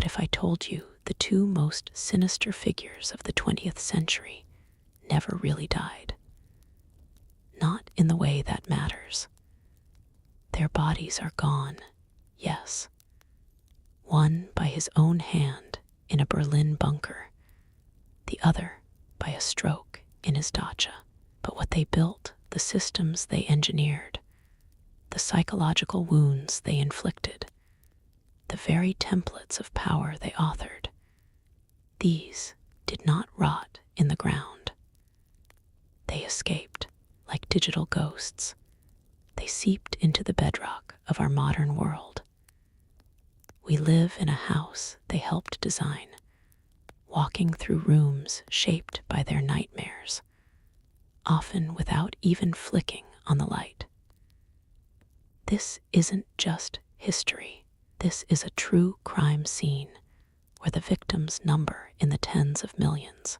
What if I told you the two most sinister figures of the 20th century never really died? Not in the way that matters. Their bodies are gone, yes. One by his own hand in a Berlin bunker, the other by a stroke in his dacha. But what they built, the systems they engineered, the psychological wounds they inflicted, the very templates of power they authored, these did not rot in the ground. They escaped like digital ghosts. They seeped into the bedrock of our modern world. We live in a house they helped design, walking through rooms shaped by their nightmares, often without even flicking on the light. This isn't just history. This is a true crime scene where the victims number in the tens of millions,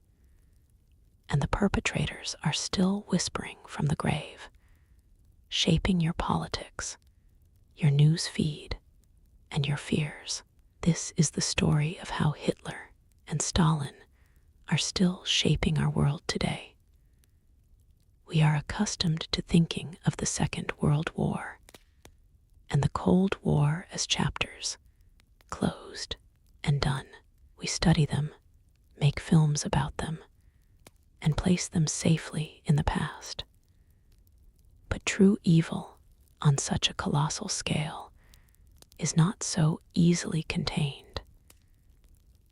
and the perpetrators are still whispering from the grave, shaping your politics, your news feed, and your fears. This is the story of how Hitler and Stalin are still shaping our world today. We are accustomed to thinking of the Second World War and the Cold War as chapters, closed and done. We study them, make films about them, and place them safely in the past. But true evil on such a colossal scale is not so easily contained.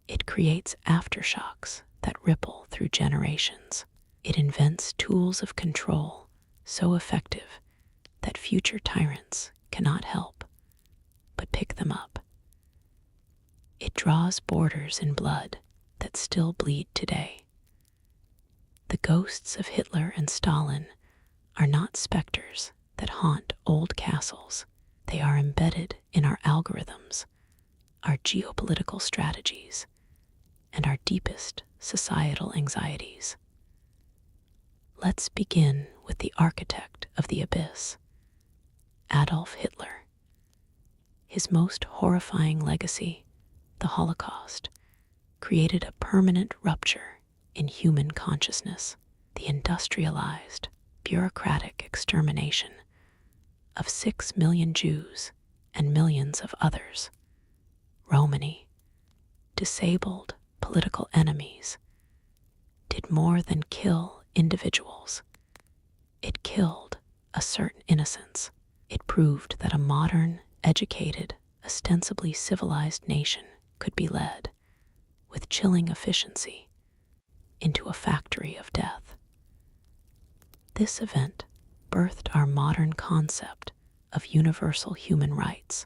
It creates aftershocks that ripple through generations. It invents tools of control so effective that future tyrants cannot help but pick them up. It draws borders in blood that still bleed today. The ghosts of Hitler and Stalin are not specters that haunt old castles. They are embedded in our algorithms, our geopolitical strategies, and our deepest societal anxieties. Let's begin with the architect of the abyss, Adolf Hitler. His most horrifying legacy, the Holocaust, created a permanent rupture in human consciousness. The industrialized, bureaucratic extermination of 6 million Jews and millions of others, Romani, disabled political enemies, did more than kill individuals. It killed a certain innocence. It proved that a modern, educated, ostensibly civilized nation could be led, with chilling efficiency, into a factory of death. This event birthed our modern concept of universal human rights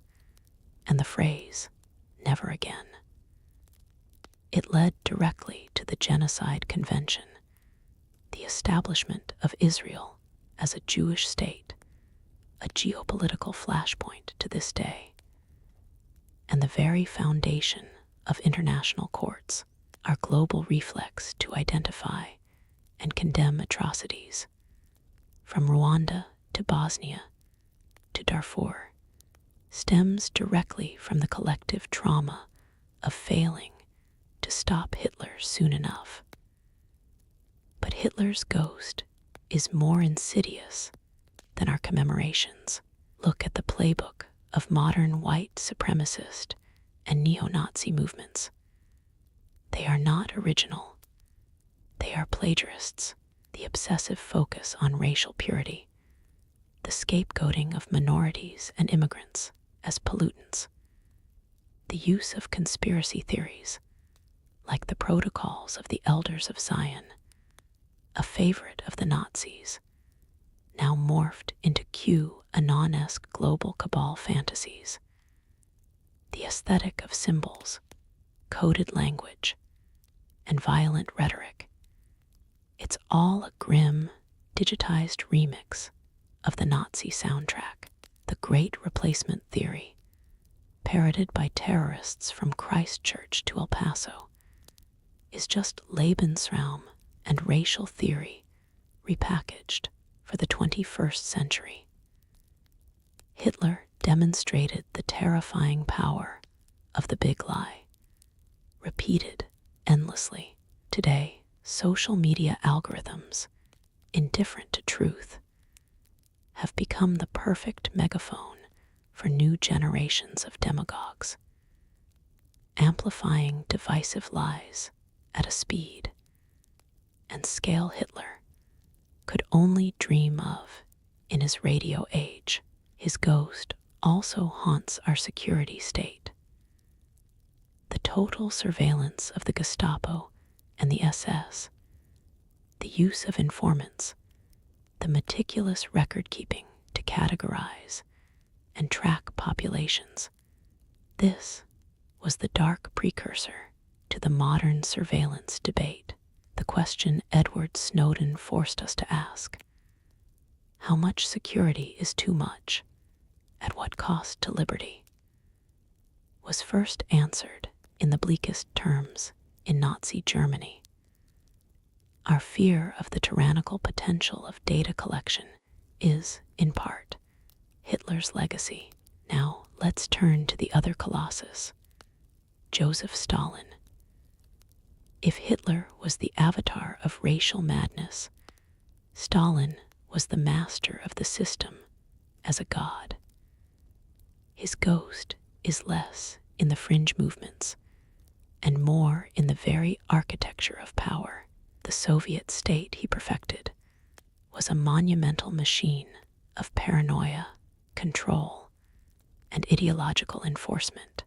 and the phrase, "never again." It led directly to the Genocide Convention, the establishment of Israel as a Jewish state, a geopolitical flashpoint to this day, and the very foundation of international courts, our global reflex to identify and condemn atrocities, from Rwanda to Bosnia to Darfur, stems directly from the collective trauma of failing to stop Hitler soon enough. But Hitler's ghost is more insidious than our commemorations. Look at the playbook of modern white supremacist and neo-Nazi movements. They are not original. They are plagiarists. The obsessive focus on racial purity, the scapegoating of minorities and immigrants as pollutants, the use of conspiracy theories, like the protocols of the Elders of Zion, a favorite of the Nazis, now morphed into QAnon-esque global cabal fantasies. The aesthetic of symbols, coded language, and violent rhetoric. It's all a grim, digitized remix of the Nazi soundtrack. The Great Replacement Theory, parroted by terrorists from Christchurch to El Paso, is just Lebensraum and racial theory repackaged for the 21st century. Hitler demonstrated the terrifying power of the big lie. repeated endlessly. Today, social media algorithms, indifferent to truth, have become the perfect megaphone for new generations of demagogues, amplifying divisive lies at a speed and scale Hitler could only dream of in his radio age. His ghost also haunts our security state. The total surveillance of the Gestapo and the SS, the use of informants, the meticulous record-keeping to categorize and track populations. This was the dark precursor to the modern surveillance debate. The question Edward Snowden forced us to ask: how much security is too much? At what cost to liberty? Was first answered in the bleakest terms in Nazi Germany. Our fear of the tyrannical potential of data collection is, in part, Hitler's legacy. Now, let's turn to the other colossus, Joseph Stalin. If Hitler was the avatar of racial madness, Stalin was the master of the system as a god. His ghost is less in the fringe movements and more in the very architecture of power. The Soviet state he perfected was a monumental machine of paranoia, control, and ideological enforcement.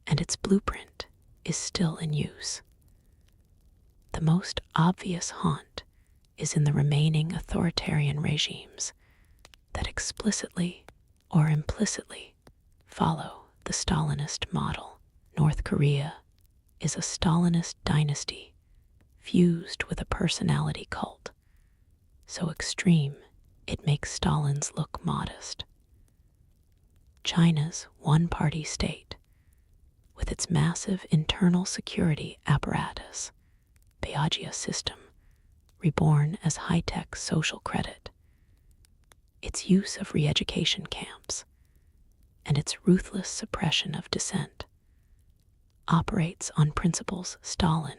And its blueprint is still in use. The most obvious haunt is in the remaining authoritarian regimes that explicitly or implicitly follow the Stalinist model. North Korea is a Stalinist dynasty fused with a personality cult, so extreme it makes Stalin's look modest. China's one-party state, with its massive internal security apparatus, Byagia system, reborn as high-tech social credit, its use of re-education camps, and its ruthless suppression of dissent, operates on principles Stalin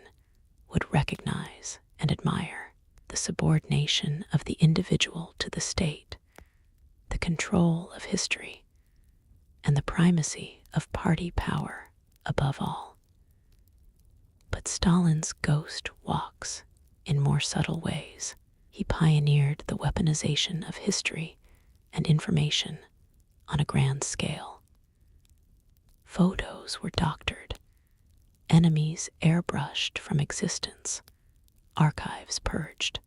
would recognize and admire: the subordination of the individual to the state, the control of history, and the primacy of party power above all. But Stalin's ghost walks in more subtle ways. He pioneered the weaponization of history and information on a grand scale. Photos were doctored, enemies airbrushed from existence, archives purged.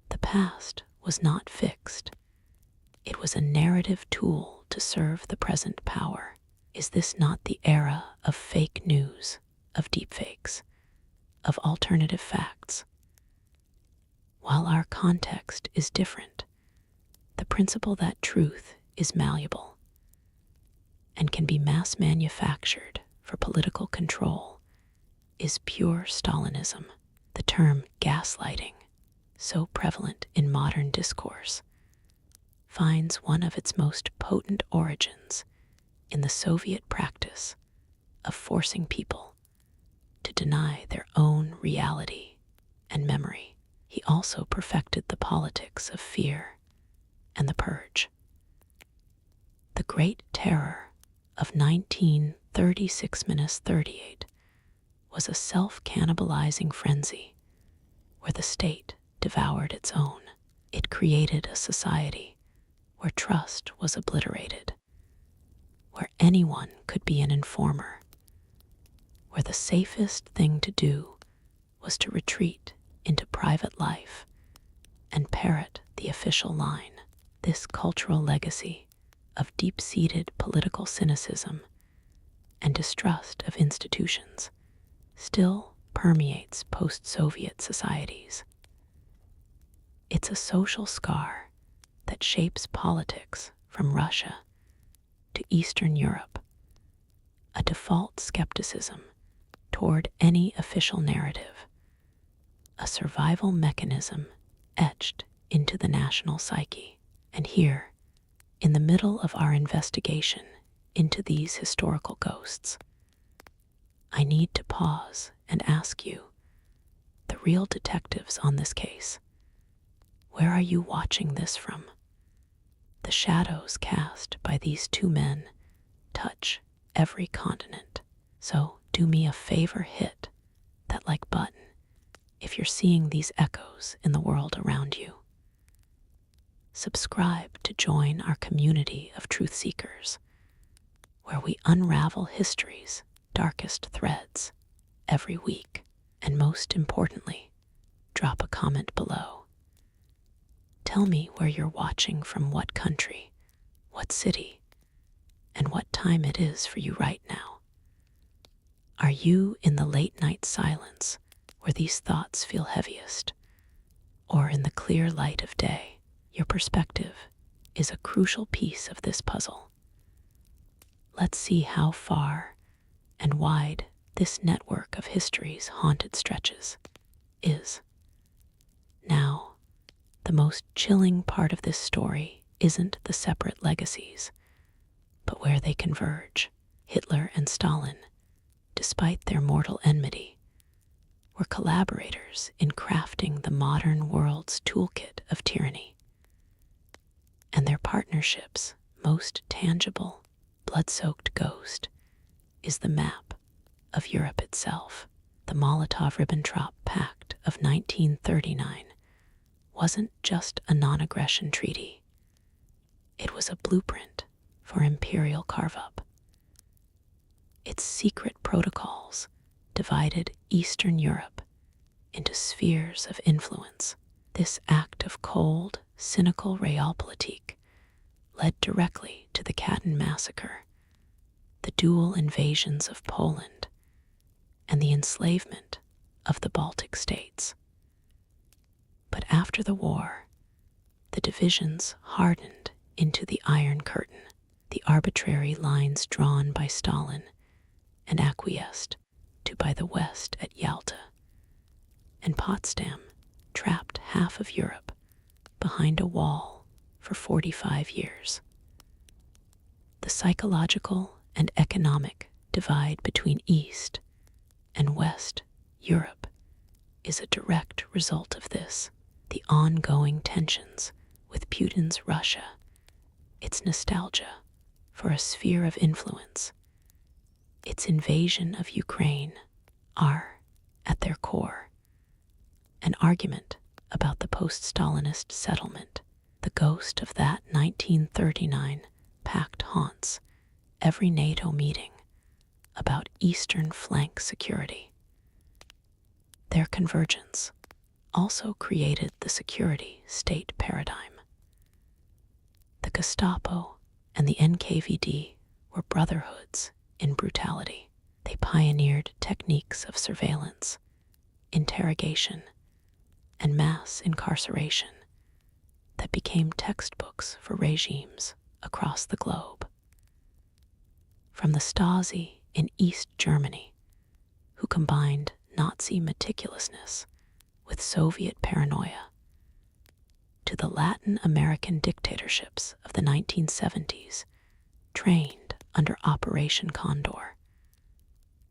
The past was not fixed. It was a narrative tool to serve the present power. Is this not the era of fake news, of deepfakes, of alternative facts? While our context is different, the principle that truth is malleable and can be mass manufactured for political control is pure Stalinism. The term gaslighting, so prevalent in modern discourse, finds one of its most potent origins in the Soviet practice of forcing people to deny their own reality and memory. He also perfected the politics of fear and the purge. The Great Terror of 1936-38 was a self-cannibalizing frenzy where the state devoured its own. It created a society where trust was obliterated, where anyone could be an informer, where the safest thing to do was to retreat into private life and parrot the official line. This cultural legacy of deep-seated political cynicism and distrust of institutions still permeates post-Soviet societies. It's a social scar that shapes politics from Russia to Eastern Europe, a default skepticism toward any official narrative, a survival mechanism etched into the national psyche. And here, in the middle of our investigation into these historical ghosts, I need to pause and ask you, the real detectives on this case, where are you watching this from? The shadows cast by these two men touch every continent. So do me a favor, hit that like button if you're seeing these echoes in the world around you. Subscribe to join our community of truth seekers, where we unravel history's darkest threads every week. And most importantly, drop a comment below. Tell me where you're watching from, what country, what city, and what time it is for you right now. Are you in the late night silence where these thoughts feel heaviest, or in the clear light of day? Your perspective is a crucial piece of this puzzle. Let's see how far and wide this network of history's haunted stretches is. Now, the most chilling part of this story isn't the separate legacies, but where they converge. Hitler and Stalin, despite their mortal enmity, were collaborators in crafting the modern world's toolkit of tyranny. And their partnership's most tangible, blood-soaked ghost is the map of Europe itself. The Molotov-Ribbentrop Pact of 1939 wasn't just a non-aggression treaty. It was a blueprint for imperial carve-up. Its secret protocols divided Eastern Europe into spheres of influence. This act of cold, cynical realpolitik led directly to the Katyn massacre, the dual invasions of Poland, and the enslavement of the Baltic states. But after the war, the divisions hardened into the Iron Curtain, the arbitrary lines drawn by Stalin and acquiesced to by the West at Yalta, and Potsdam trapped half of Europe behind a wall for 45 years. The psychological and economic divide between East and West Europe is a direct result of this. The ongoing tensions with Putin's Russia, its nostalgia for a sphere of influence, its invasion of Ukraine are, at their core, an argument about the post-Stalinist settlement. The ghost of that 1939 pact haunts every NATO meeting about Eastern flank security. Their convergence also created the security state paradigm. The Gestapo and the NKVD were brotherhoods in brutality. They pioneered techniques of surveillance, interrogation, and mass incarceration that became textbooks for regimes across the globe. From the Stasi in East Germany, who combined Nazi meticulousness with Soviet paranoia, to the Latin American dictatorships of the 1970s, trained under Operation Condor.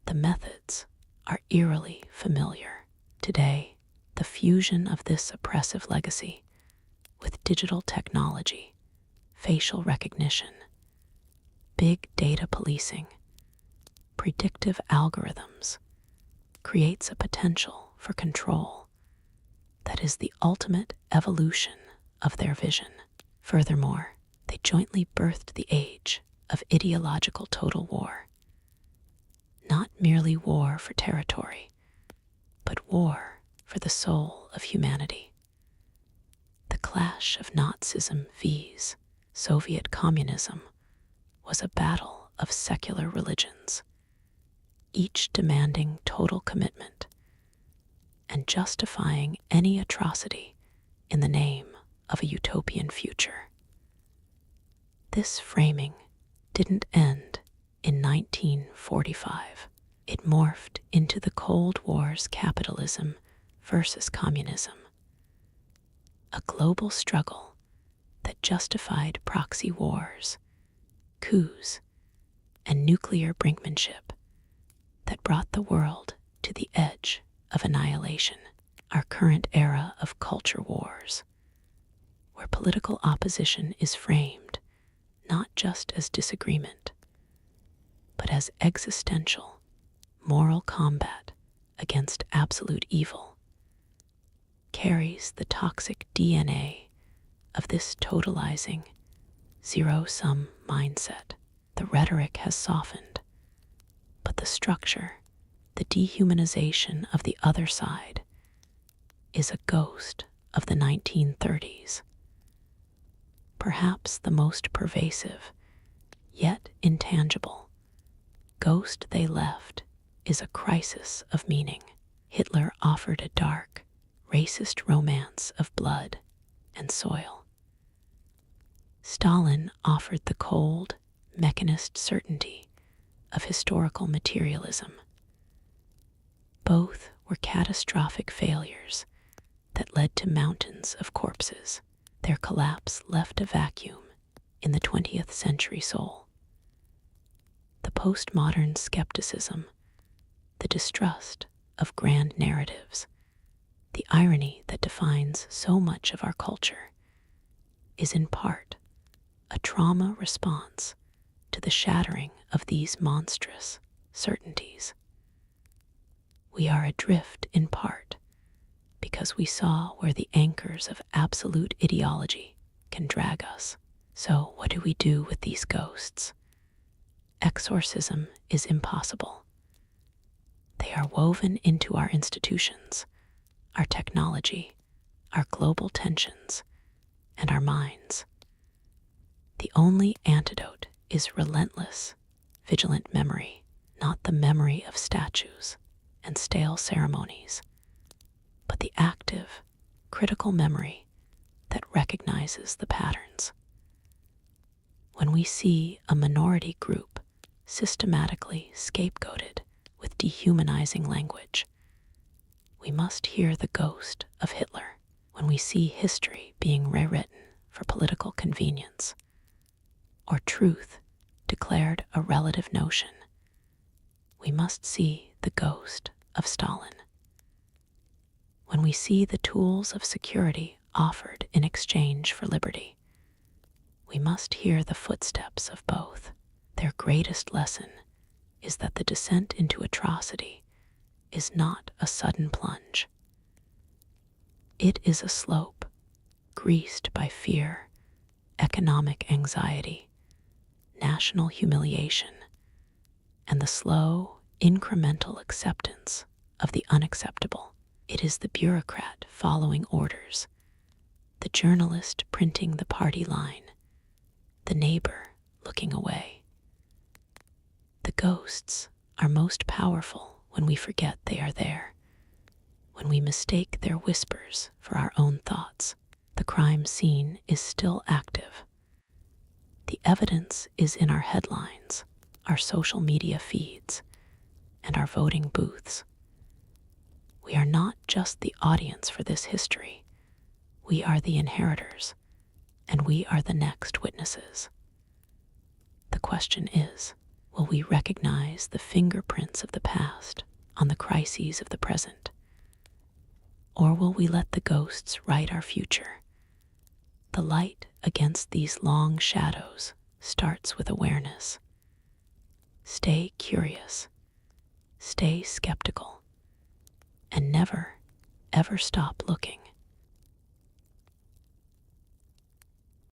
The methods are eerily familiar. Today, the fusion of this oppressive legacy with digital technology, facial recognition, big data policing, predictive algorithms, creates a potential for control that is the ultimate evolution of their vision. Furthermore, they jointly birthed the age of ideological total war. Not merely war for territory, but war for the soul of humanity. The clash of Nazism vs. Soviet communism was a battle of secular religions, each demanding total commitment and justifying any atrocity in the name of a utopian future. This framing didn't end in 1945. It morphed into the Cold War's capitalism versus communism, a global struggle that justified proxy wars, coups, and nuclear brinkmanship that brought the world to the edge of annihilation. Our current era of culture wars, where political opposition is framed not just as disagreement, but as existential, moral combat against absolute evil, carries the toxic DNA of this totalizing, zero-sum mindset. The rhetoric has softened, but the structure, the dehumanization of the other side, is a ghost of the 1930s. Perhaps the most pervasive, yet intangible, ghost they left is a crisis of meaning. Hitler offered a dark, racist romance of blood and soil. Stalin offered the cold, mechanist certainty of historical materialism. Both were catastrophic failures that led to mountains of corpses. Their collapse left a vacuum in the 20th century soul. The postmodern skepticism, the distrust of grand narratives, the irony that defines so much of our culture, is in part a trauma response to the shattering of these monstrous certainties. We are adrift in part because we saw where the anchors of absolute ideology can drag us. So what do we do with these ghosts? Exorcism is impossible. They are woven into our institutions, our technology, our global tensions, and our minds. The only antidote is relentless, vigilant memory, not the memory of statues and stale ceremonies, but the active, critical memory that recognizes the patterns. When we see a minority group systematically scapegoated with dehumanizing language, we must hear the ghost of Hitler. When we see history being rewritten for political convenience, or truth declared a relative notion, we must see the ghost of Stalin. When we see the tools of security offered in exchange for liberty, we must hear the footsteps of both. Their greatest lesson is that the descent into atrocity is not a sudden plunge. It is a slope greased by fear, economic anxiety, national humiliation, and the slow, incremental acceptance of the unacceptable. It is the bureaucrat following orders, the journalist printing the party line, the neighbor looking away. The ghosts are most powerful when we forget they are there, when we mistake their whispers for our own thoughts. The crime scene is still active. The evidence is in our headlines, our social media feeds, and our voting booths. We are not just the audience for this history. We are the inheritors, and we are the next witnesses. The question is, will we recognize the fingerprints of the past on the crises of the present? Or will we let the ghosts write our future? The light against these long shadows starts with awareness. Stay curious, stay skeptical, and never, ever stop looking.